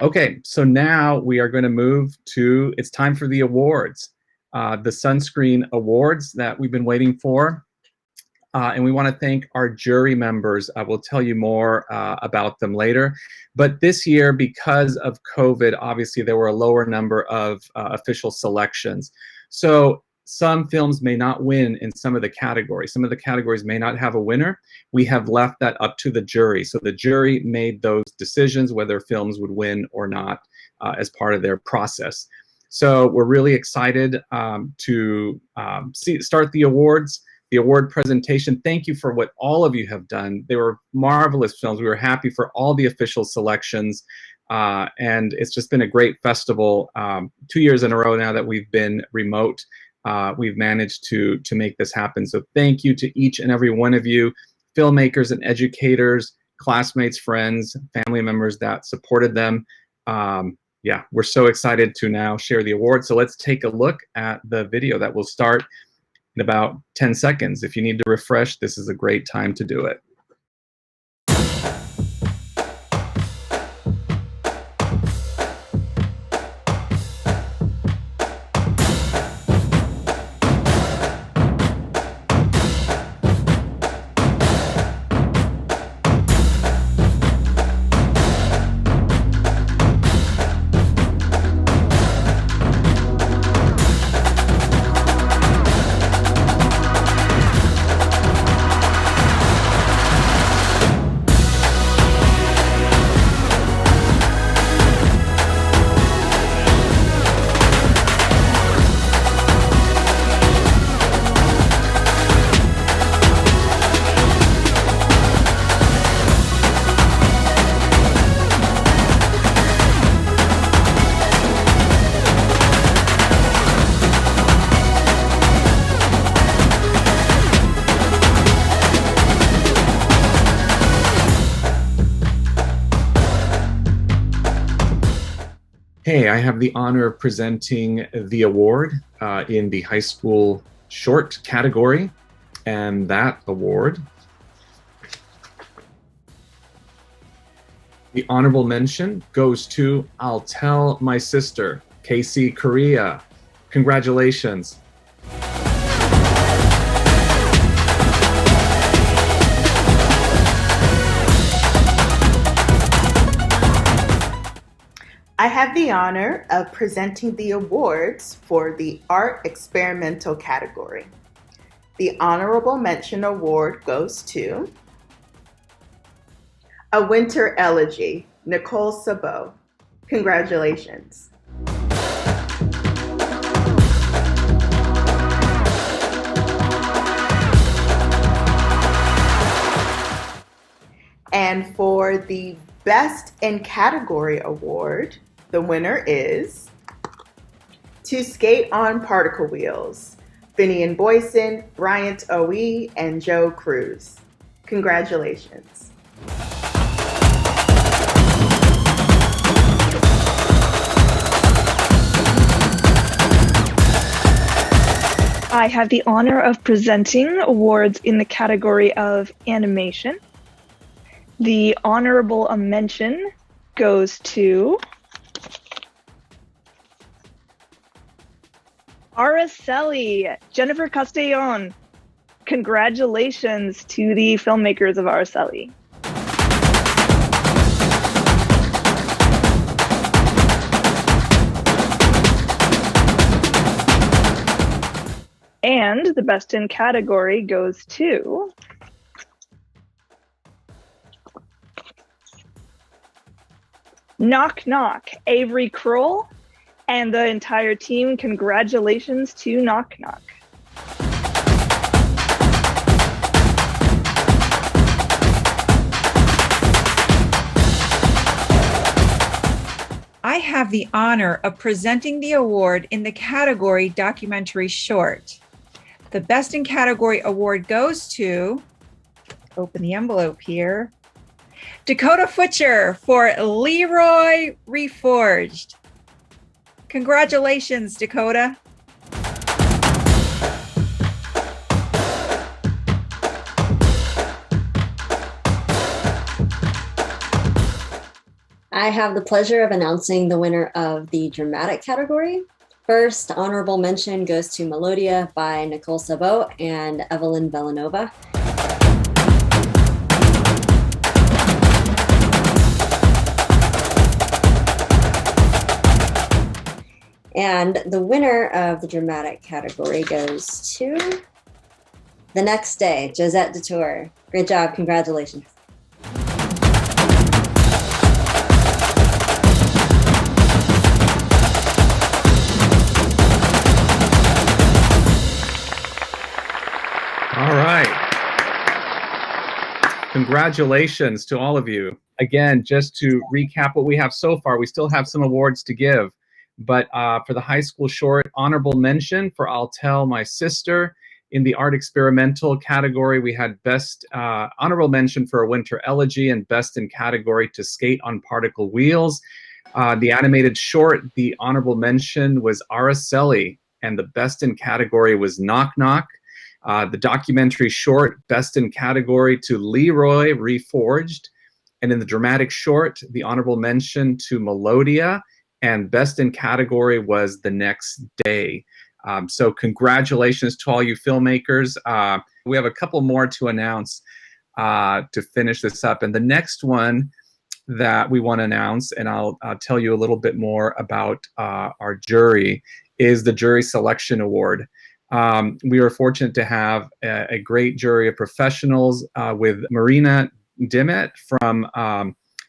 Okay, so now we are going to move to, it's time for the awards. The Sunscreen Awards that we've been waiting for. And we want to thank our jury members. I will tell you more about them later. But this year, because of COVID, obviously there were a lower number of official selections. So some films may not win in some of the categories. Some of the categories may not have a winner. We have left that up to the jury. So the jury made those decisions whether films would win or not as part of their process. So we're really excited to start the awards. The award presentation. Thank you for what all of you have done. They were marvelous films. We were happy for all the official selections. And it's just been a great festival. 2 years in a row now that we've been remote, we've managed to make this happen. So thank you to each and every one of you, filmmakers and educators, classmates, friends, family members that supported them. Yeah, we're so excited to now share the awards. So let's take a look at the video that will start in about 10 seconds. If you need to refresh, this is a great time to do it. Hey, I have the honor of presenting the award in the high school short category, and that award, the honorable mention, goes to I'll Tell My Sister, Casey Correa. Congratulations. I have the honor of presenting the awards for the Art Experimental category. The Honorable Mention Award goes to A Winter Elegy, Nicole Sabot. Congratulations. And for the Best in Category Award, the winner is To Skate on Particle Wheels, Finian Boyson, Bryant Owe, and Joe Cruz. Congratulations. I have the honor of presenting awards in the category of animation. The honorable mention goes to Araceli, Jennifer Castellon. Congratulations to the filmmakers of Araceli. And the best in category goes to Knock Knock, Avery Kroll, and the entire team. Congratulations to Knock Knock. I have the honor of presenting the award in the category Documentary Short. The Best in Category award goes to, open the envelope here, Dakota Futcher for Leroy Reforged. Congratulations, Dakota. I have the pleasure of announcing the winner of the dramatic category. First honorable mention goes to Melodia by Nicole Sabot and Evelyn Villanova. And the winner of the dramatic category goes to The Next Day, Josette Detour. Great job, congratulations. All right. Congratulations to all of you. Again, just to recap what we have so far, we still have some awards to give. But for the high school short, honorable mention for I'll Tell My Sister. In the art experimental category, we had best honorable mention for A Winter Elegy and best in category To Skate on Particle Wheels. The animated short, the honorable mention was Araceli, and the best in category was Knock Knock. The documentary short, best in category to Leroy Reforged. And in the dramatic short, the honorable mention to Melodia, and best in category was The Next Day. So congratulations to all you filmmakers. We have a couple more to announce to finish this up. And the next one that we want to announce, and I'll tell you a little bit more about our jury, is the Jury Selection Award. We are fortunate to have a great jury of professionals with Marina Dimmet from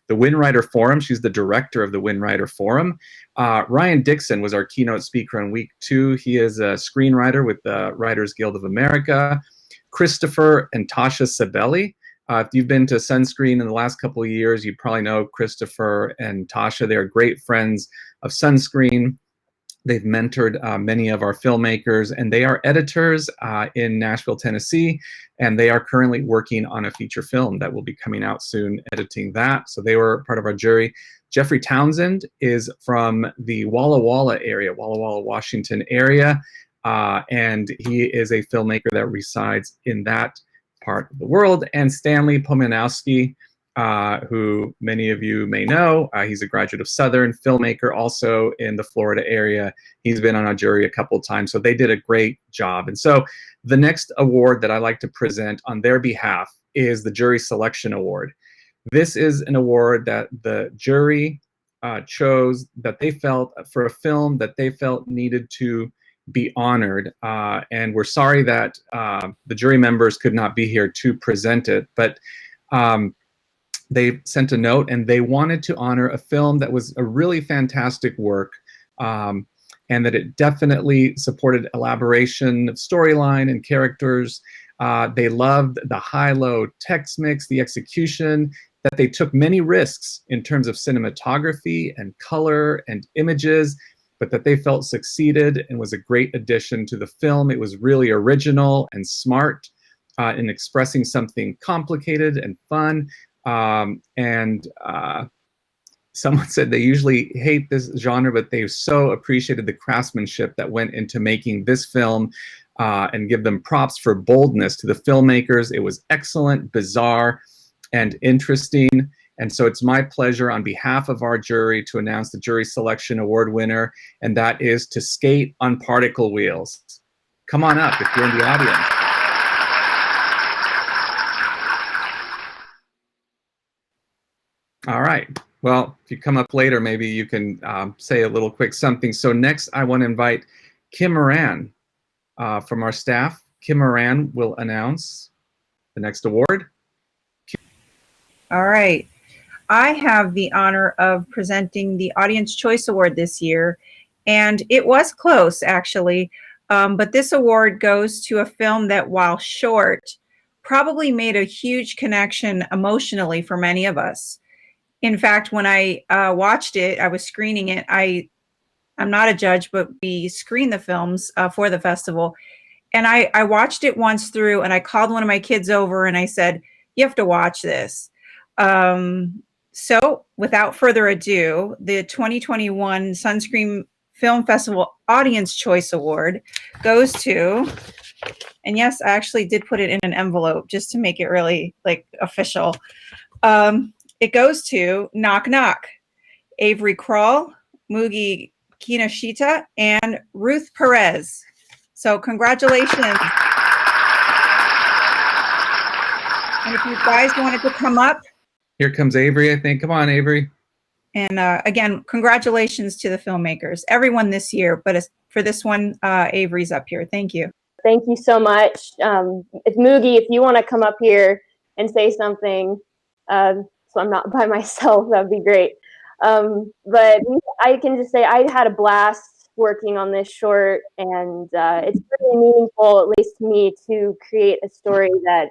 the WinWriter Forum. She's the director of the WinWriter Forum. Ryan Dixon was our keynote speaker on week 2. He is a screenwriter with the Writers Guild of America. Christopher and Tasha Sabelli. If you've been to Sunscreen in the last couple of years, you probably know Christopher and Tasha. They are great friends of Sunscreen. They've mentored many of our filmmakers, and they are editors in Nashville, Tennessee, and they are currently working on a feature film that will be coming out soon, editing that. So they were part of our jury. Jeffrey Townsend is from the Walla Walla area, Walla Walla, Washington area, and he is a filmmaker that resides in that part of the world. And Stanley Pomianowski, who many of you may know. He's a graduate of Southern, filmmaker also in the Florida area. He's been on our jury a couple of times, so they did a great job. And so the next award that I like to present on their behalf is the Jury Selection Award. This is an award that the jury chose that they felt for a film that they felt needed to be honored. And we're sorry that the jury members could not be here to present it, but they sent a note and they wanted to honor a film that was a really fantastic work, and that it definitely supported elaboration of storyline and characters. They loved the high-low text mix, the execution, that they took many risks in terms of cinematography and color and images, but that they felt succeeded and was a great addition to the film. It was really original and smart in expressing something complicated and fun. Someone said they usually hate this genre, but they so appreciated the craftsmanship that went into making this film, and give them props for boldness to the filmmakers. It was excellent, bizarre, and interesting. And so it's my pleasure on behalf of our jury to announce the Jury Selection Award winner, and that is To Skate on Particle Wheels. Come on up if you're in the audience. All right. Well, if you come up later, maybe you can say a little quick something. So next, I want to invite Kim Moran from our staff. Kim Moran will announce the next award. All right. I have the honor of presenting the Audience Choice Award this year, and it was close, actually. But this award goes to a film that, while short, probably made a huge connection emotionally for many of us. In fact, when I watched it, I was screening it. I'm not a judge, but we screen the films for the festival. And I watched it once through, and I called one of my kids over and I said, you have to watch this. So without further ado, the 2021 Sunscreen Film Festival Audience Choice Award goes to, and yes, I actually did put it in an envelope just to make it really like official. It goes to Knock Knock. Avery Kroll, Mugi Kinoshita, and Ruth Perez. So congratulations. And if you guys wanted to come up. Here comes Avery, I think. Come on, Avery. And again, congratulations to the filmmakers, everyone this year, but for this one, Avery's up here. Thank you. Thank you so much. If Mugi, if you want to come up here and say something, so I'm not by myself, that'd be great. But I can just say I had a blast working on this short, and it's really meaningful, at least to me, to create a story that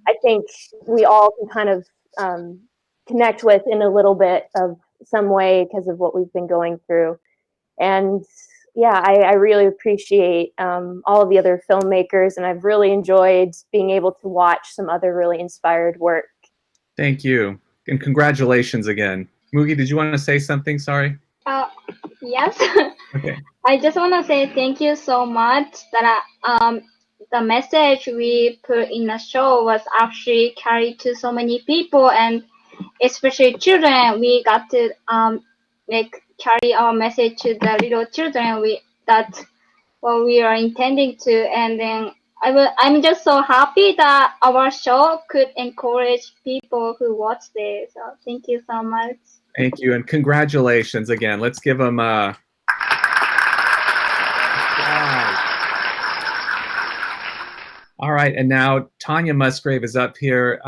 I think we all can kind of connect with in a little bit of some way because of what we've been going through. And yeah, I really appreciate all of the other filmmakers, and I've really enjoyed being able to watch some other really inspired work. Thank you. And congratulations again. Mugi, did you want to say something? Sorry. Yes. Okay. I just want to say thank you so much that the message we put in the show was actually carried to so many people, and especially children. We got to carry our message to the little children. That's what we are intending to, and then I'm just so happy that our show could encourage people who watch this. So thank you so much. Thank you, and congratulations again. Let's give them a. All right, and now Tanya Musgrave is up here.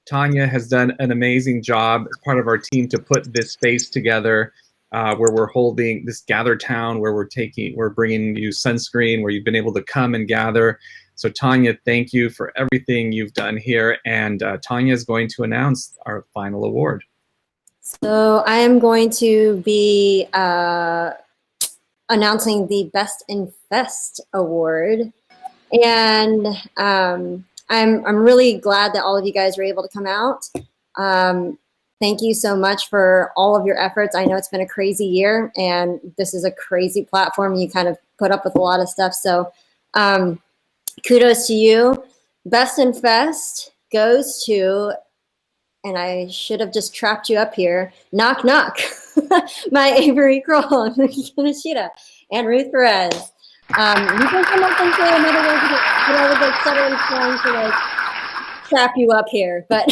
Tanya has done an amazing job as part of our team to put this space together, where we're holding this Gather Town, where we're bringing you sunscreen, where you've been able to come and gather. So Tanya, thank you for everything you've done here, and Tanya is going to announce our final award. So I am going to be announcing the Best in Fest award, and I'm really glad that all of you guys were able to come out. Thank you so much for all of your efforts. I know it's been a crazy year, and this is a crazy platform. You kind of put up with a lot of stuff, so kudos to you. Best in Fest goes to, and I should have just trapped you up here, Knock Knock, my Avery Kroll, Kinoshita, and Ruth Perez. You can come up and say another way but I was like stuttering trying to like trap you up here, but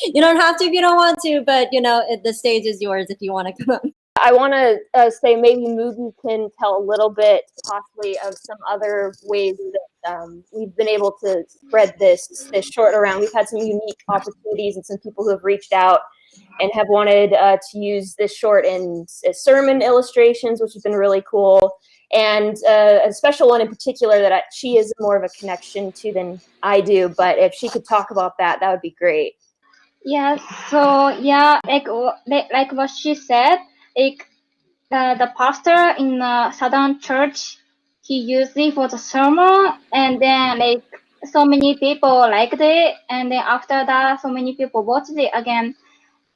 you don't have to if you don't want to, but you know, the stage is yours if you want to come up. I want to say maybe Mugi can tell a little bit possibly of some other ways that we've been able to spread this short around. We've had some unique opportunities and some people who have reached out and have wanted to use this short in sermon illustrations, which has been really cool. And a special one in particular that she is more of a connection to than I do, but if she could talk about that, that would be great. Yes. So yeah, like what she said, like the pastor in the Southern Church, he used it for the sermon, and then like so many people liked it, and then after that, so many people watched it again.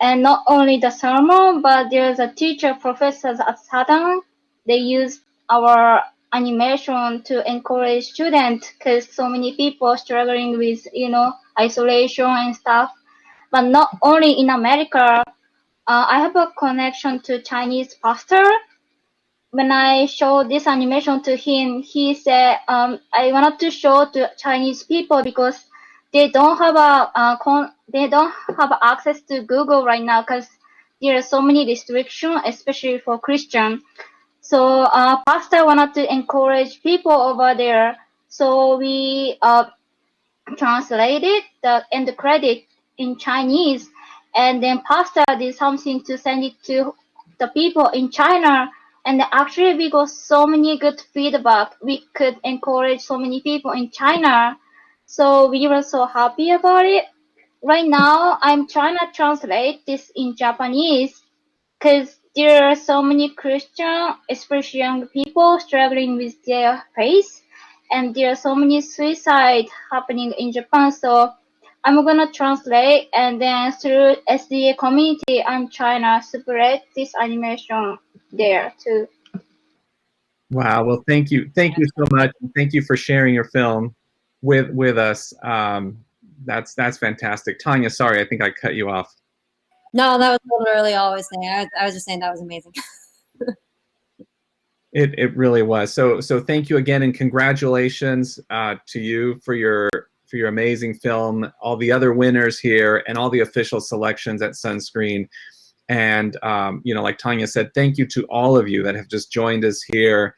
And not only the sermon, but there's a teacher, professors at Southern. They use our animation to encourage students because so many people struggling with isolation and stuff. But not only in America, I have a connection to Chinese pastor. When I showed this animation to him, he said, I wanted to show to Chinese people because they don't have access to Google right now because there are so many restrictions, especially for Christian. So pastor wanted to encourage people over there. So we translated the end credit in Chinese, and then pastor did something to send it to the people in China. And actually, we got so many good feedback. We could encourage so many people in China. So we were so happy about it. Right now, I'm trying to translate this in Japanese because there are so many Christian, especially young people, struggling with their faith. And there are so many suicide happening in Japan. So I'm going to translate, and then through SDA community, I'm trying to spread this animation there too. Wow. Well, thank you so much. Thank you for sharing your film with us. That's fantastic. Tanya, sorry, I think I cut you off. No, that was literally all I was saying. I was just saying that was amazing. It really was. So thank you again, and congratulations to you for your amazing film, all the other winners here, and all the official selections at Sunscreen. And you know, like Tanya said, thank you to all of you that have just joined us here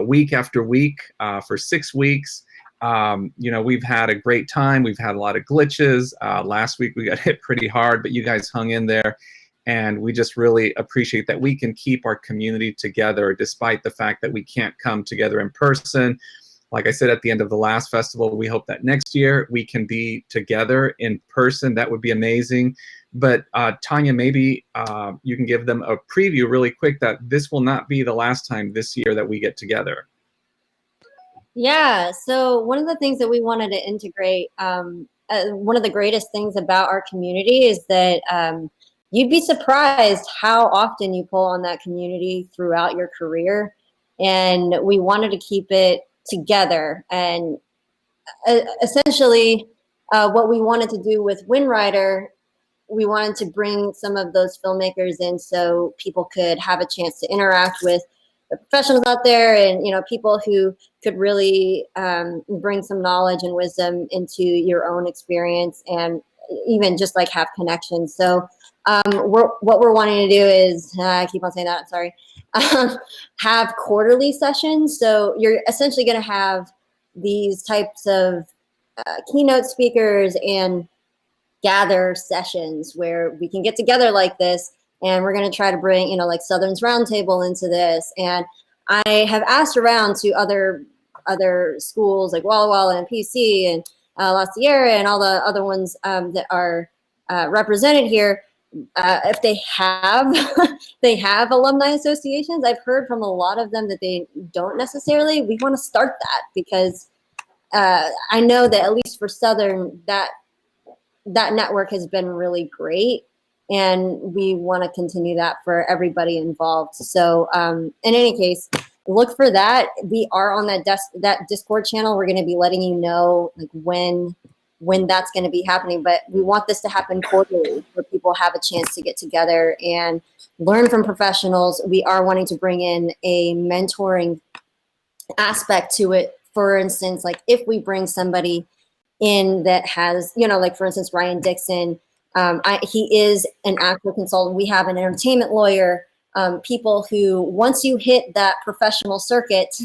week after week for 6 weeks. You know, we've had a great time. We've had a lot of glitches. Last week we got hit pretty hard, but you guys hung in there. And we just really appreciate that we can keep our community together despite the fact that we can't come together in person. Like I said at the end of the last festival, we hope that next year we can be together in person. That would be amazing. But Tanya, maybe you can give them a preview really quick that this will not be the last time this year that we get together. Yeah, so one of the things that we wanted to integrate, one of the greatest things about our community is that you'd be surprised how often you pull on that community throughout your career. And we wanted to keep it together. And essentially, what we wanted to do with WinWriter, we wanted to bring some of those filmmakers in so people could have a chance to interact with the professionals out there, and you know, people who could really bring some knowledge and wisdom into your own experience, and even just like have connections. So what we're wanting to do is, I keep on saying that, I'm sorry, have quarterly sessions. So you're essentially going to have these types of keynote speakers and gather sessions where we can get together like this, and we're going to try to bring, you know, like Southern's Roundtable into this. And I have asked around to other schools like Walla Walla and PC and La Sierra and all the other ones that are represented here, if they have they have alumni associations. I've heard from a lot of them that they don't necessarily. We want to start that because I know that at least for Southern, that network has been really great, and we want to continue that for everybody involved. So in any case, look for that. We are on that Discord channel. We're going to be letting you know like when that's going to be happening, but we want this to happen quarterly where people have a chance to get together and learn from professionals. We are wanting to bring in a mentoring aspect to it. For instance, like if we bring somebody in that has, you know, like for instance, Ryan Dixon, he is an actor consultant. We have an entertainment lawyer, people who, once you hit that professional circuit,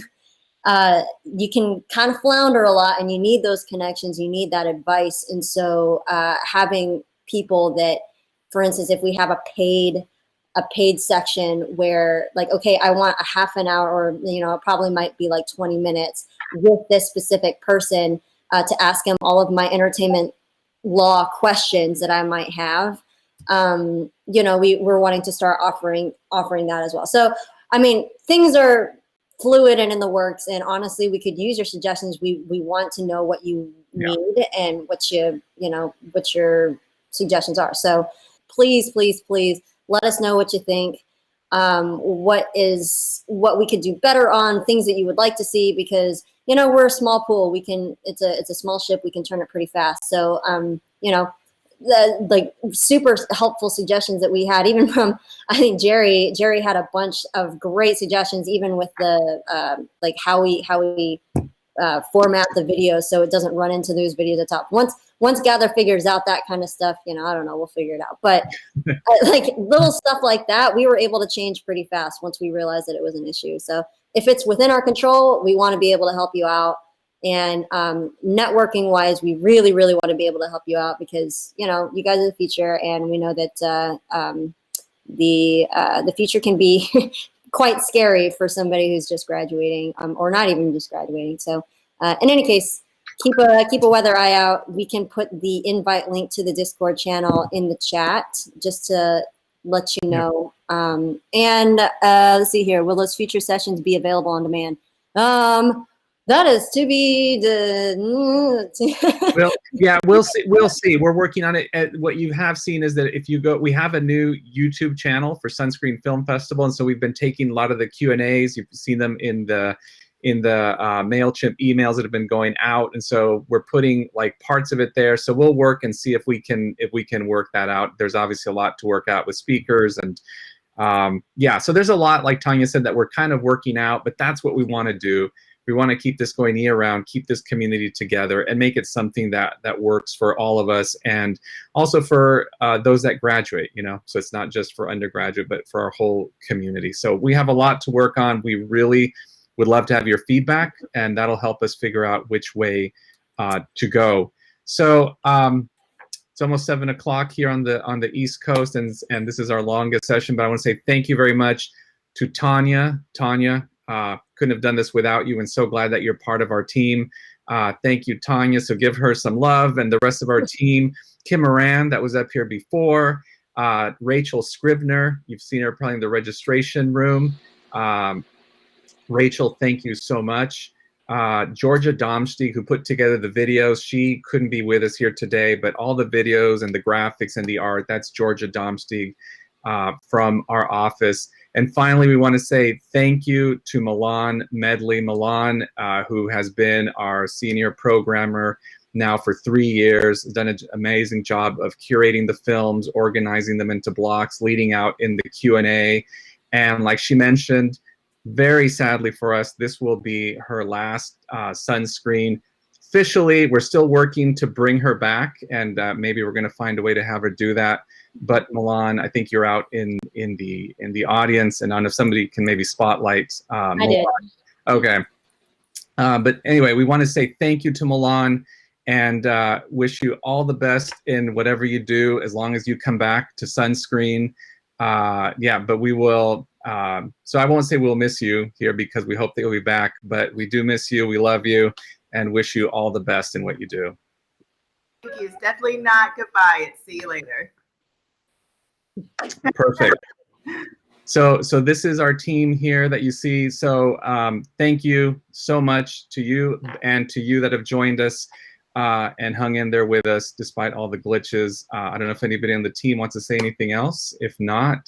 you can kind of flounder a lot, and you need those connections, you need that advice. And so having people that, for instance, if we have a paid section where like, okay, I want a half an hour, or, you know, it probably might be like 20 minutes with this specific person to ask him all of my entertainment law questions that I might have. You know, we're wanting to start offering that as well. So, I mean, things are fluid and in the works, and honestly, we could use your suggestions. We want to know what you need and what your suggestions are. So please let us know what you think. What we could do better on, things that you would like to see, because you know, we're a small pool. It's a small ship. We can turn it pretty fast. So you know, the like super helpful suggestions that we had, even from, I think Jerry had a bunch of great suggestions, even with the like how we format the video so it doesn't run into those videos at the top. Once Gather figures out that kind of stuff, you know, I don't know, we'll figure it out. But like little stuff like that, we were able to change pretty fast once we realized that it was an issue. So if it's within our control, we want to be able to help you out. And networking wise, we really want to be able to help you out, because, you know, you guys are the future, and we know that the future can be quite scary for somebody who's just graduating, or not even just graduating. So in any case, keep a weather eye out. We can put the invite link to the Discord channel in the chat just to let you know. And let's see here. Will those future sessions be available on demand? That is to be Well, yeah, we'll see. We'll see. We're working on it. What you have seen is that if you go, we have a new YouTube channel for Sunscreen Film Festival, and so we've been taking a lot of the Q&As. You've seen them in the in the MailChimp emails that have been going out, and so we're putting like parts of it there. So we'll work and see if we can work that out. There's obviously a lot to work out with speakers, and yeah, so there's a lot, like Tanya said, that we're kind of working out, but that's what we want to do. We want to keep this going year round, keep this community together, and make it something that works for all of us, and also for those that graduate, you know. So it's not just for undergraduate, but for our whole community. So we have a lot to work on. We really would love to have your feedback, and that'll help us figure out which way to go. So it's almost 7 o'clock here on the East Coast, and this is our longest session. But I want to say thank you very much to Tanya. Tanya, couldn't have done this without you, and so glad that you're part of our team. Thank you, Tanya. So give her some love, and the rest of our team. Kim Moran, that was up here before. Rachel Scribner, you've seen her probably in the registration room. Rachel, thank you so much. Georgia Domstig, who put together the videos. She couldn't be with us here today, but all the videos and the graphics and the art, that's Georgia Domstig from our office. And finally, we want to say thank you to Milan Medley. Milan, who has been our senior programmer now for 3 years, done an amazing job of curating the films, organizing them into blocks, leading out in the Q&A. And like she mentioned, very sadly for us, this will be her last Sunscreen. Officially, we're still working to bring her back, and maybe we're going to find a way to have her do that. But Milan, I think you're out in the audience, and I don't know if somebody can maybe spotlight Milan. I did. Okay. But anyway, we want to say thank you to Milan, and wish you all the best in whatever you do, as long as you come back to Sunscreen. Yeah, but we will. So I won't say we'll miss you here, because we hope that you'll be back, but we do miss you. We love you and wish you all the best in what you do. Thank you. It's definitely not goodbye. It's see you later. Perfect. So this is our team here that you see. So thank you so much to you, and to you that have joined us and hung in there with us despite all the glitches. I don't know if anybody on the team wants to say anything else. If not,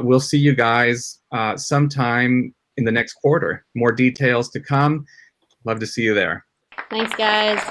we'll see you guys sometime in the next quarter. More details to come. Love to see you there. Thanks, guys.